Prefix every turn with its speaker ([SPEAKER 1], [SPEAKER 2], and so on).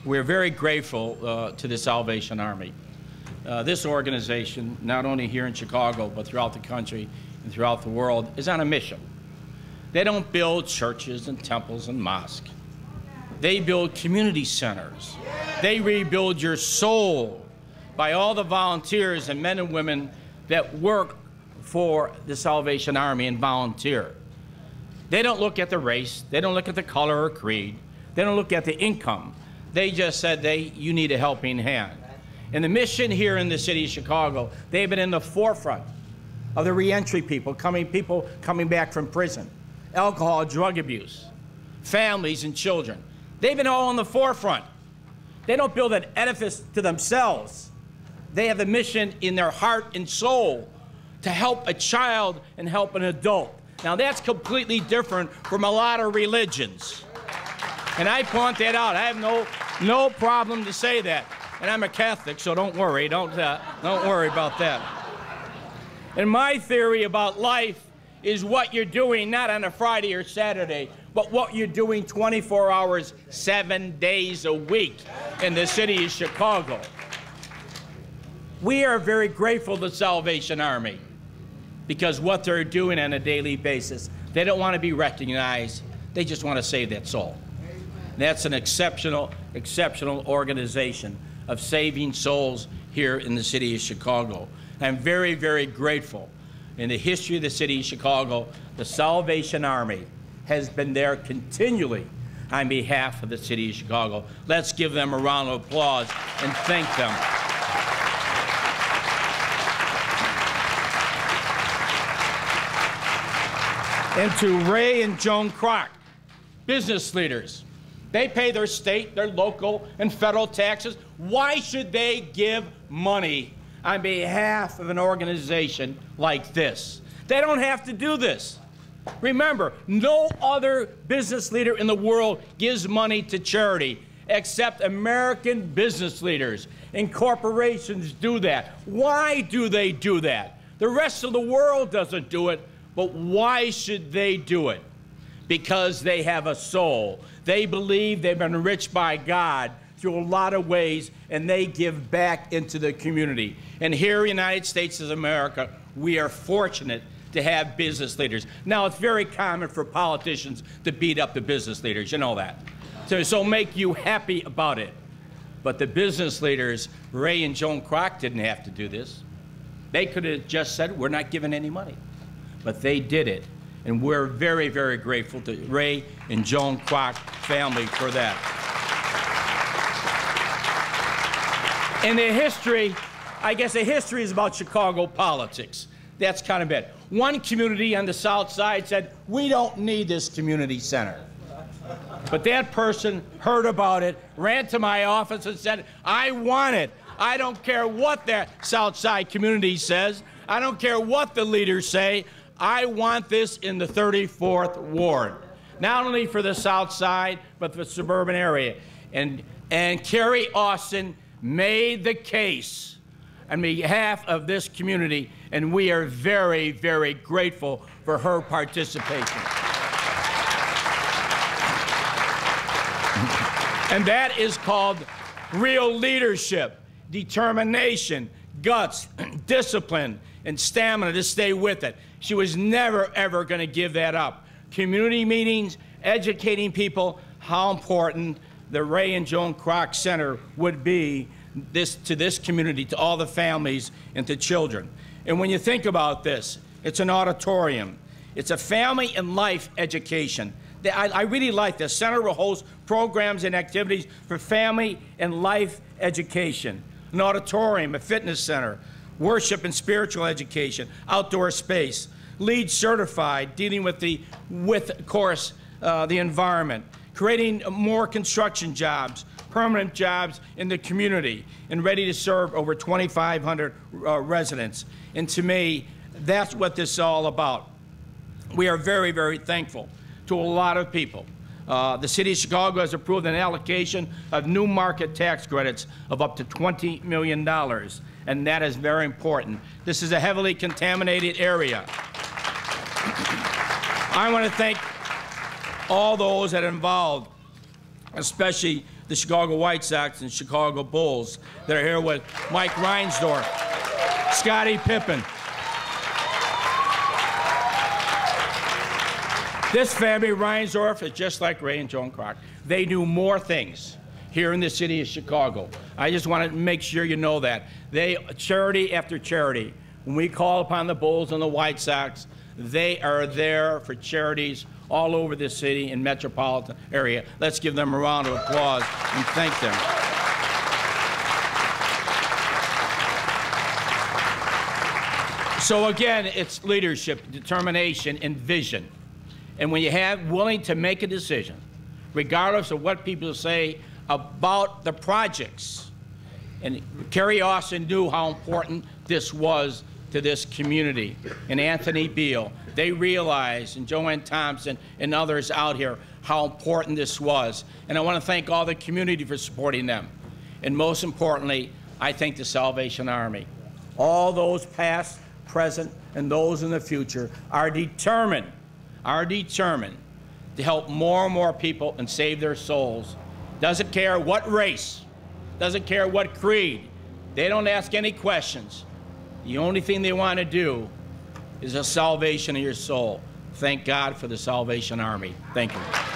[SPEAKER 1] We're very grateful to the Salvation Army. This organization, not only here in Chicago, but throughout the country and throughout the world, is on a mission. They don't build churches and temples and mosques. They build community centers. They rebuild your soul by all the volunteers and men and women that work for the Salvation Army and volunteer. They don't look at the race. They don't look at the color or creed. They don't look at the income. They just said, you need a helping hand. And the mission here in the city of Chicago, they've been in the forefront of the reentry people coming back from prison, alcohol, drug abuse, families and children. They've been all in the forefront. They don't build an edifice to themselves. They have a mission in their heart and soul to help a child and help an adult. Now that's completely different from a lot of religions. And I point that out. I have no problem to say that. And I'm a Catholic, so don't worry. Don't worry about that. And my theory about life is what you're doing, not on a Friday or Saturday, but what you're doing 24 hours, 7 days a week in the city of Chicago. We are very grateful to the Salvation Army because what they're doing on a daily basis, they don't want to be recognized. They just want to save that soul. That's an exceptional organization of saving souls here in the city of Chicago. I'm very, very grateful. In the history of the city of Chicago, the Salvation Army has been there continually on behalf of the city of Chicago. Let's give them a round of applause and thank them. And to Ray and Joan Kroc, business leaders. They pay their state, their local, and federal taxes. Why should they give money on behalf of an organization like this? They don't have to do this. Remember, no other business leader in the world gives money to charity except American business leaders, and corporations do that. Why do they do that? The rest of the world doesn't do it, but why should they do it? Because they have a soul. They believe they've been enriched by God through a lot of ways, and they give back into the community. And here in the United States of America, we are fortunate to have business leaders. Now, it's very common for politicians to beat up the business leaders. You know that. So make you happy about it. But the business leaders, Ray and Joan Kroc, didn't have to do this. They could have just said, we're not giving any money. But they did it. And we're very, very grateful to Ray and Joan Kroc family for that. And the history, I guess the history is about Chicago politics. That's kind of it. One community on the south side said, we don't need this community center. But that person heard about it, ran to my office and said, I want it. I don't care what that south side community says. I don't care what the leaders say. I want this in the 34th Ward, not only for the South Side, but for the suburban area. And Carrie Austin made the case on behalf of this community, and we are very, very grateful for her participation. And that is called real leadership, determination, guts, discipline, and stamina to stay with it. She was never, ever going to give that up. Community meetings, educating people how important the Ray and Joan Kroc Center would be to this community, to all the families and to children. And when you think about this, it's an auditorium. It's a family and life education. I really like this. Center will host programs and activities for family and life education. An auditorium, a fitness center, worship and spiritual education, outdoor space, LEED certified, dealing with the environment, creating more construction jobs, permanent jobs in the community, and ready to serve over 2,500 residents. And to me, that's what this is all about. We are very, very thankful to a lot of people. The city of Chicago has approved an allocation of new market tax credits of up to $20 million. And that is very important. This is a heavily contaminated area. I want to thank all those that are involved, especially the Chicago White Sox and Chicago Bulls that are here with Mike Reinsdorf, Scottie Pippen. This family, Reinsdorf, is just like Ray and Joan Kroc. They do more things here in the city of Chicago. I just want to make sure you know that. They, charity after charity, when we call upon the Bulls and the White Sox, they are there for charities all over the city and metropolitan area. Let's give them a round of applause and thank them. So again, it's leadership, determination, and vision. And when you have willing to make a decision, regardless of what people say about the projects, and Kerry Austin knew how important this was to this community, and Anthony Beal, they realized, and Joanne Thompson and others out here, how important this was. And I want to thank all the community for supporting them. And most importantly, I thank the Salvation Army. All those past, present, and those in the future are determined to help more and more people and save their souls. Doesn't care what race, doesn't care what creed. They don't ask any questions. The only thing they want to do is the salvation of your soul. Thank God for the Salvation Army. Thank you.